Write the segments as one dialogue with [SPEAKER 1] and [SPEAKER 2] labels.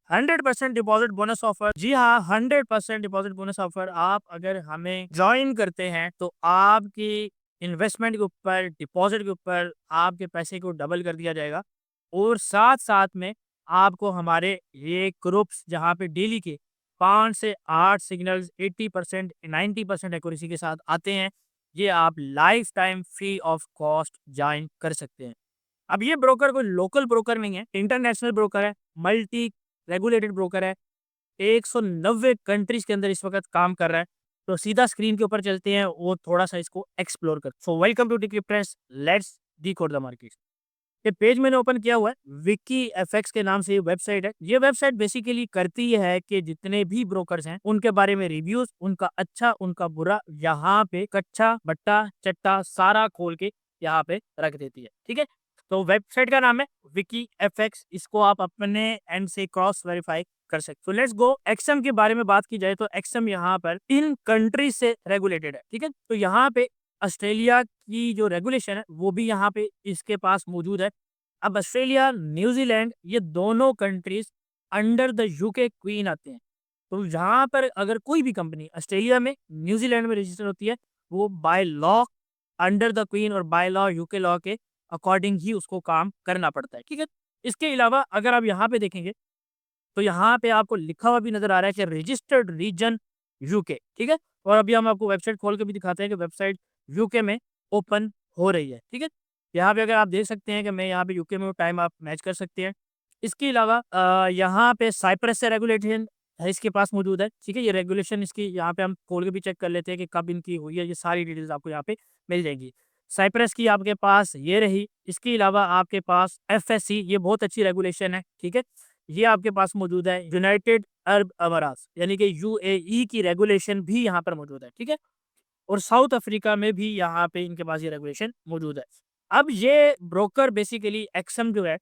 [SPEAKER 1] 100% deposit bonus offer. जी हाँ, 100% deposit bonus offer. आप अगर हमें ज्वाइन करते हैं तो आपकी इन्वेस्टमेंट के ऊपर, डिपॉजिट के ऊपर आपके पैसे को डबल कर दिया जाएगा और साथ-साथ में आपको हमारे ये ग्रुप्स जहाँ पे डेली के 5 से 8 सिग्नल्स 80% 90% एक्यूरेसी के साथ आते हैं, ये आप life time free of cost join कर सकते हैं। अब ये ब्रोकर कोई लोकल ब्रोकर नहीं है, इंटरनेशनल ब्रोकर है, मल्टी रेगुलेटेड ब्रोकर है, 190 कंट्रीज के अंदर इस वक़्त काम कर रहा है। तो सीधा स्क्रीन के ऊपर चलते हैं, वो थोड़ा-सा इसको एक्सप्लोर करते हैं। So welcome to Decrypters, let's decode the market. ये पेज मैंने ओपन किया हुआ है, विकी एफएक्स के नाम से ये वेबसाइट है। ये वेबसाइट बेसिकली करती ये है कि जितने भी ब्रोकर्स हैं, उनके बारे में रिव्यूज़, उनका अच्छा, उनका बुरा, यहाँ पे कच्चा, बट्टा, चट्टा सारा खोल के यहाँ पे रख देती है, ठीक है? तो वेबसाइट का नाम है विकी एफएक्स, इसको आप अपने एंड से क्रॉस वेरीफाई कर सकते हो। Let's go. एक्सएम के बारे में बात की जाए तो एक्सएम यहाँ पर इन कंट्रीज से रेगुलेटेड है, ठीक है? तो यहाँ पे ऑस्ट्रेलिया की जो रेगुलेशन है वो भी यहाँ पे इसके पास मौजूद है। अब ऑस्ट्रेलिया, न्यूजीलैंड ये दोनों countries under the UK queen आते हैं। तो जहाँ पर अगर कोई भी कंपनी ऑस्ट्रेलिया में, न्यूजीलैंड में रजिस्टर होती है, वो by law under the queen और बाय लॉ यूके लॉ के अकॉर्डिंग ही उसको काम करना पड़ता है, ठीक है? इसके अलावा अगर आप यहाँ पे देखेंगे तो यहाँ पे आपको लिखा हुआ भी नज़र आ रहा है कि रजिस्टर्ड रीजन यूके, ठीक है? और अभी हम आपको वेबसाइट खोल के भी दिखाते हैं कि वेबसाइट यूके में ओपन हो रही है, ठीक है? यहाँ पे अगर आप देख सकते हैं कि मैं यहाँ पे यूके में हूँ, टाइम आप मैच कर सकते हैं। इसके अलावा यहाँ पे साइप्रस से रेगुलेशन है इसके पास मौजूद है, ठीक है? ये रेगुलेशन इसकी यहाँ पे हम खोल के भी चेक कर लेते हैं कि कब इनकी हुई है, ये सारी डिटेल्स आपको यहाँ पे मिल जाएगी। साइप्रस की आपके पास ये रही, इसके अलावा आपके पास एफएससी, ये बहुत अच्छी रेगुलेशन है, ठीक है? ये आपके पास मौजूद है। यूनाइटेड अरब अमारात यानी कि यूएई की रेगुलेशन भी यहाँ पर मौजूद है, ठीक है? और साउथ अफ्रीका में भी यहाँ पे इनके पास ये रेगुलेशन मौजूद है। अब ये ब्रोकर बेसिकली एक्सएम जो है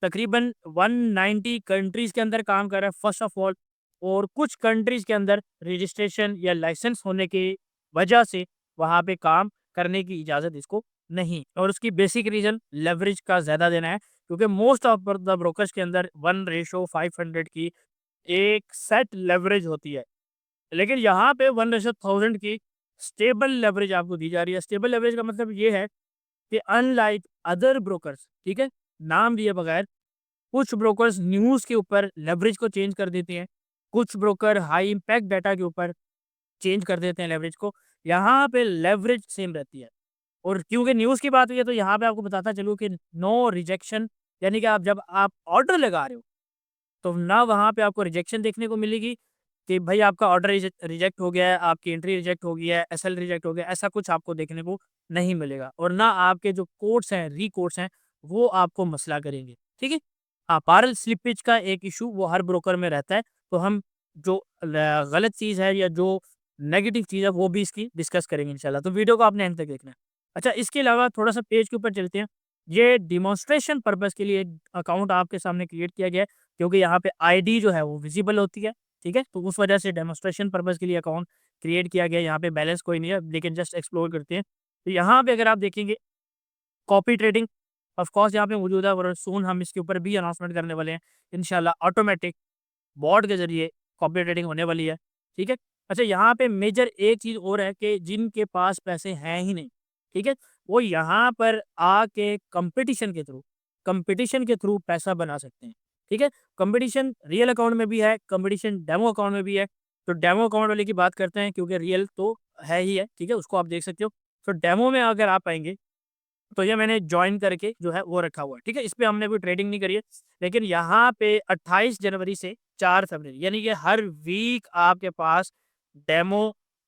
[SPEAKER 1] तकरीबन 190 कंट्रीज के अंदर काम कर रहा है फर्स्ट ऑफ ऑल, और कुछ कंट्रीज के अंदर रजिस्ट्रेशन या लाइसेंस होने की वजह से वहाँ पे काम करने की इजाज़त इसको नहीं, और उसकी बेसिक रीज़न लेवरेज का ज़्यादा देना है, क्योंकि मोस्ट ऑफ द ब्रोकर्स के अंदर 1:500 की एक सेट लेवरेज होती है। लेकिन यहाँ पे 1:1000 की स्टेबल लेवरेज आपको दी जा रही है। स्टेबल लेवरेज का मतलब ये है कि अनलाइक अदर ब्रोकर्स, ठीक है? नाम दिए बगैर कुछ ब्रोकर्स न्यूज़ के ऊपर लेवरेज को चेंज कर देते हैं। कुछ ब्रोकर हाई इम्पैक्ट डाटा के ऊपर चेंज कर देते हैं लेवरेज को। यहाँ पे लेवरेज सेम रहती है। और क्योंकि न्यूज़ की बात हुई है तो यहाँ पे आपको बताता चलूँ कि नो रिजेक्शन, यानी कि आप जब आप ऑर्डर लगा रहे हो तो ना वहाँ पे आपको रिजेक्शन देखने को मिलेगी कि भाई आपका ऑर्डर रिजेक्ट हो गया है, आपकी एंट्री रिजेक्ट हो गई है, एसएल रिजेक्ट हो गया, ऐसा कुछ आपको देखने को नहीं मिलेगा। और ना आपके जो कोड्स हैं, री-कोड्स हैं, वो आपको मसला करेंगे, ठीक है? हाँ, पार्ल स्लिपेज का एक इश्यू वो हर ब्रोकर में रहता है, तो हम जो गलत चीज़ है या जो नेगेटिव चीज़ है वो भी इसकी डिस्कस करेंगे इंशाल्लाह, तो वीडियो को आपने एंड तक देखना है। अच्छा, इसके अलावा थोड़ा-सा पेज के ऊपर चलते हैं। ये डेमोंस्ट्रेशन पर्पज़ के लिए एक अकाउंट आपके सामने क्रिएट किया गया है, क्योंकि यहाँ पे आईडी जो है वो विज़िबल होती है, ठीक है? तो उस वजह से डेमोंस्ट्रेशन पर्पज़ के लिए अकाउंट क्रिएट किया गया है। यहाँ पे बैलेंस कोई नहीं है, लेकिन जस्ट एक्सप्लोर करते हैं। तो यहाँ पे अगर आप देखेंगे कॉपी ट्रेडिंग ऑफ कोर्स यहाँ पे मौजूद है, और सून हम इसके ऊपर भी अनाउंसमेंट करने वाले हैं। इंशाल्लाह ऑटोमेटिक बॉट के ज़रिए कॉपी ट्रेडिंग होने वाली है, ठीक है? अच्छा, यहाँ पे मेजर एक चीज़ और है कि जिनके पास पैसे हैं ही नहीं, ठीक है? वो यहाँ पर आके कंपटीशन के थ्रू पैसा बना सकते हैं, ठीक है? कंपटीशन रियल अकाउंट में भी है, कंपटीशन डेमो अकाउंट में भी है। तो डेमो अकाउंट वाले की बात करते हैं, क्योंकि रियल तो है ही है, ठीक है? उसको आप देख सकते हो। तो डेमो में अगर आप आएँगे तो ये मैंने जॉइन करके जो है वो रखा हुआ है, ठीक है? इस पे हमने कोई ट्रेडिंग नहीं करी है। लेकिन यहाँ पे 28 जनवरी से 4 फरवरी यानी कि हर वीक आपके पास डेमो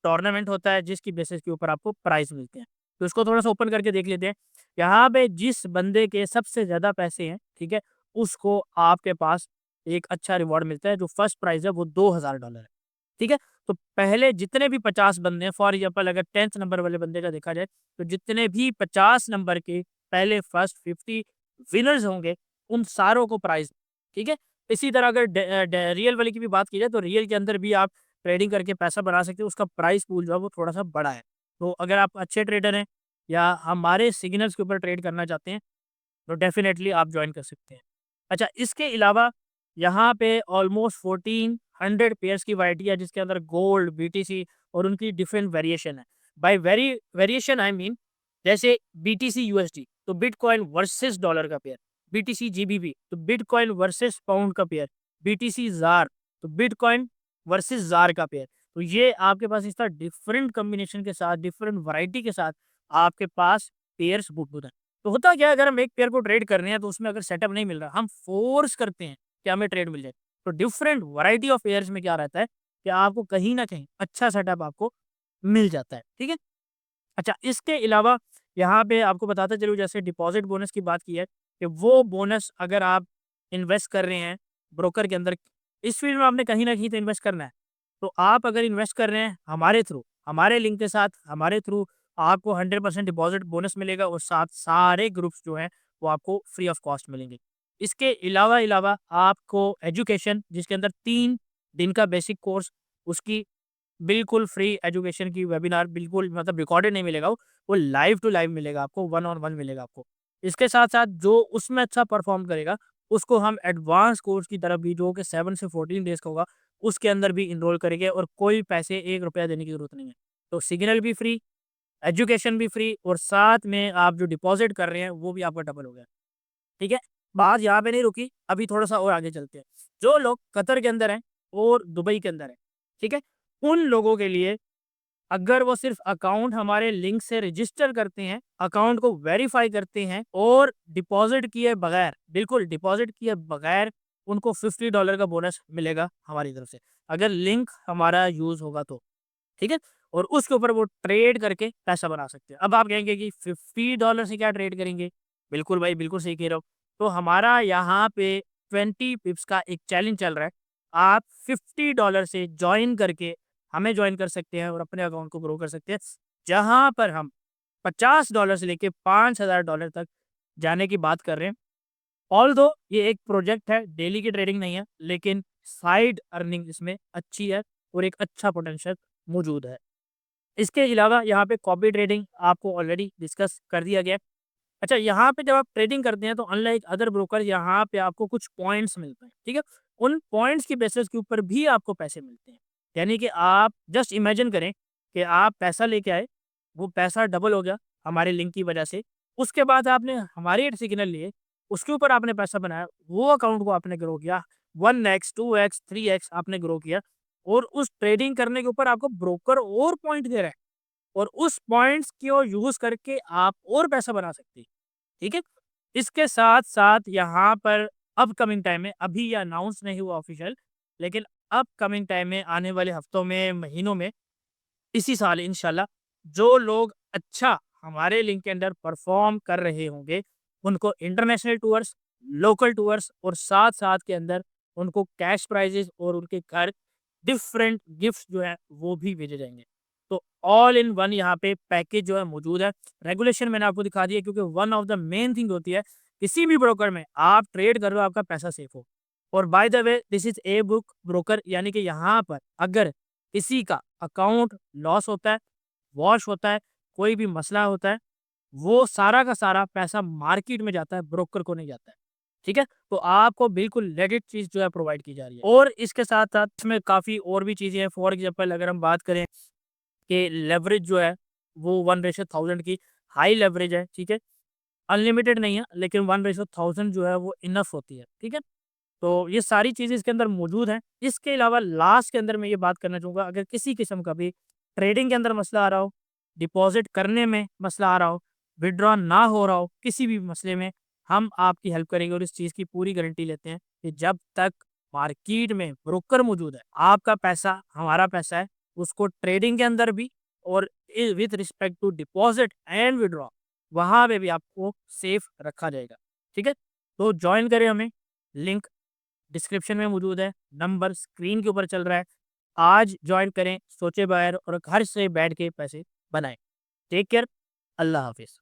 [SPEAKER 1] टूर्नामेंट होता है, जिसकी बेसिस के ऊपर आपको प्राइज़ मिलते हैं। तो इसको थोड़ा-सा ओपन करके देख लेते हैं। यहाँ पे जिस बंदे के सबसे ज़्यादा पैसे हैं, ठीक है? उसको आपके पास एक अच्छा रिवॉर्ड मिलता है, जो फर्स्ट प्राइज़ है वो $2000 है, ठीक है? तो पहले जितने भी 50 बंदे हैं, फॉर एग्ज़ाम्पल अगर 10th नंबर वाले बंदे का देखा जाए, तो जितने भी 50 नंबर के पहले फर्स्ट 50 विनर्स होंगे, उन सारों को प्राइज़, ठीक है? इसी तरह अगर रियल वाले की भी बात की जाए, तो रियल के अंदर भी आप ट्रेडिंग करके पैसा बना सकते हो, उसका प्राइज़ पूल जो है वो थोड़ा-सा बड़ा है। तो अगर आप अच्छे ट्रेडर हैं या हमारे सिग्नल्स के ऊपर ट्रेड करना चाहते हैं, तो डेफ़िनेटली आप जॉइन कर सकते हैं। अच्छा, इसके अलावा यहाँ पे ऑलमोस्ट 1400 पेयर्स की वैरायटी है, जिसके अंदर गोल्ड, बीटीसी और उनकी डिफरेंट वेरिएशन है। बाय वेरिएशन आई मीन, जैसे बीटीसी यूएसडी तो बिटकॉइन वर्सेस डॉलर का पेयर, बीटीसी जीबीपी तो बिटकॉइन वर्सेस पाउंड का पेयर, बीटीसी जार तो बिटकॉइन वर्सेस जार का पेयर। तो ये आपके पास इस तरह डिफरेंट कॉम्बिनेशन के साथ, डिफरेंट वैरायटी के साथ आपके पास पेयर्स बुक है। तो होता क्या है, अगर हम एक पेयर को ट्रेड कर रहे हैं तो उसमें अगर सेटअप नहीं मिल रहा, हम फोर्स करते हैं कि हमें ट्रेड मिल जाए। तो डिफरेंट वैरायटी ऑफ पेयर्स में क्या रहता है कि आपको कहीं ना कहीं अच्छा सेटअप आपको मिल जाता है। ठीक है। अच्छा, इसके अलावा यहाँ पे आपको बताता चलूँ, जैसे डिपॉजिट बोनस की बात की है कि वो बोनस अगर आप इन्वेस्ट कर रहे हैं ब्रोकर के अंदर, इस फील्ड में आपने कहीं ना कहीं तो इन्वेस्ट करना है। तो आप अगर इन्वेस्ट कर रहे हैं हमारे थ्रू, हमारे लिंक के साथ, हमारे थ्रू, आपको 100% डिपॉजिट बोनस मिलेगा और साथ सारे ग्रुप्स जो हैं वो आपको फ्री ऑफ कॉस्ट मिलेंगे। इसके अलावा आपको एजुकेशन, जिसके अंदर 3 दिन का बेसिक कोर्स, उसकी बिल्कुल फ्री एजुकेशन की वेबिनार, बिल्कुल मतलब रिकॉर्डेड नहीं मिलेगा, वो लाइव टू लाइव मिलेगा आपको, वन ऑन वन मिलेगा आपको। इसके साथ साथ जो उसमें अच्छा परफॉर्म करेगा उसको हम एडवांस कोर्स की तरफ भी, जो कि 7 से 14 डेज का होगा, उसके अंदर भी इनरोल करेंगे और कोई पैसे 1 रुपया देने की जरूरत नहीं है। तो सिग्नल भी फ्री, एजुकेशन भी फ्री और साथ में आप जो डिपॉजिट कर रहे हैं वो भी आपका डबल हो गया। ठीक है। बात यहाँ पे नहीं रुकी, अभी थोड़ा सा और आगे चलते हैं। जो लोग कतर के अंदर हैं और दुबई के अंदर हैं, ठीक है, उन लोगों के लिए अगर वो सिर्फ अकाउंट हमारे लिंक से रजिस्टर करते हैं, अकाउंट को वेरीफाई करते हैं और डिपॉजिट किए बगैर, बिल्कुल डिपॉजिट किए बगैर, उनको $50 का बोनस मिलेगा हमारी तरफ से, अगर लिंक हमारा यूज होगा तो। ठीक है। और उसके ऊपर वो ट्रेड करके पैसा बना सकते हैं। अब आप कहेंगे कि $50 से क्या ट्रेड करेंगे? बिल्कुल भाई, बिल्कुल सही कह रहे हो। तो हमारा यहाँ पे 20 पिप्स का एक चैलेंज चल रहा है। आप $50 से ज्वाइन करके हमें ज्वाइन कर सकते हैं और अपने अकाउंट को ग्रो कर सकते हैं, जहाँ पर हम $50 से लेके $5000 तक जाने की बात कर रहे हैं। ऑल्दो ये एक प्रोजेक्ट है, डेली की ट्रेडिंग नहीं है, लेकिन साइड अर्निंग इसमें अच्छी है और एक अच्छा पोटेंशियल मौजूद है। इसके अलावा यहाँ पे कॉपी ट्रेडिंग आपको ऑलरेडी डिस्कस कर दिया गया है। अच्छा, यहाँ पे जब आप ट्रेडिंग करते हैं तो अनलाइक अदर ब्रोकर, यहाँ पे आपको कुछ पॉइंट्स मिलते हैं। ठीक है। उन पॉइंट्स की बेसिस के ऊपर भी आपको पैसे मिलते हैं। यानी कि आप जस्ट इमेजिन करें कि आप पैसा लेके आए, वो पैसा डबल हो गया हमारे लिंक की वजह से, उसके बाद आपने हमारे सिग्नल लिए, उसके ऊपर आपने पैसा बनाया, वो अकाउंट को आपने ग्रो किया, 1x 2x 3x आपने ग्रो किया, और उस ट्रेडिंग करने के ऊपर आपको ब्रोकर और पॉइंट दे रहा है और उस पॉइंट्स को यूज करके आप और पैसा बना सकते हैं। ठीक है। इसके साथ साथ यहाँ पर अपकमिंग टाइम में, अभी ये अनाउंस नहीं हुआ ऑफिशियल, लेकिन अपकमिंग टाइम में, आने वाले हफ्तों में, महीनों में, इसी साल इंशाल्लाह, जो लोग अच्छा हमारे लिंक के अंदर परफॉर्म कर रहे होंगे, उनको इंटरनेशनल टूर्स, लोकल टूर्स और साथ साथ के अंदर उनको कैश प्राइजेस और उनके घर डिफरेंट गिफ्ट्स जो है वो भी भेजे जाएंगे। तो ऑल इन वन यहाँ पे पैकेज जो है मौजूद है। रेगुलेशन मैंने आपको दिखा दिया, क्योंकि one of the main thing होती है किसी भी ब्रोकर में आप ट्रेड कर रहे हो, आपका पैसा सेफ हो। और by the way, this is a book broker, यानी कि यहाँ पर अगर किसी का अकाउंट लॉस होता है, वॉश होता है, कोई भी मसला होता है, वो सारा का सारा पैसा मार्केट में जाता है, ब्रोकर को नहीं जाता है। ठीक है। तो आपको बिल्कुल लेजिट चीज जो है प्रोवाइड की जा रही है। और इसके साथ साथ इसमें काफी और भी चीजें हैं। फॉर एग्जाम्पल अगर हम बात करें कि लेवरेज जो है वो 1:1000 की हाई लेवरेज है। ठीक है। अनलिमिटेड नहीं है, लेकिन 1:1000 जो है वो इनफ होती है। ठीक है। तो ये सारी चीज़ें इसके अंदर मौजूद हैं। इसके अलावा लास्ट के अंदर मैं ये बात करना चाहूँगा, अगर किसी किस्म का भी ट्रेडिंग के अंदर मसला आ रहा हो, डिपॉज़िट करने में मसला आ रहा हो, विथड्रॉ ना हो रहा हो, किसी भी मसले में हम आपकी हेल्प करेंगे और इस चीज़ की पूरी गारंटी लेते हैं कि जब तक मार्केट में ब्रोकर मौजूद है, आपका पैसा हमारा पैसा है, उसको ट्रेडिंग के अंदर भी और with respect to deposit and withdraw, वहाँ पे भी आपको सेफ रखा जाएगा। ठीक है? तो जॉइन करें हमें, लिंक डिस्क्रिप्शन में मौजूद है, नंबर स्क्रीन के ऊपर चल रहा है। आज जॉइन करें, सोचे बगैर और घर से बैठ के पैसे बनाएं। टेक केयर, अल्लाह हाफिज़।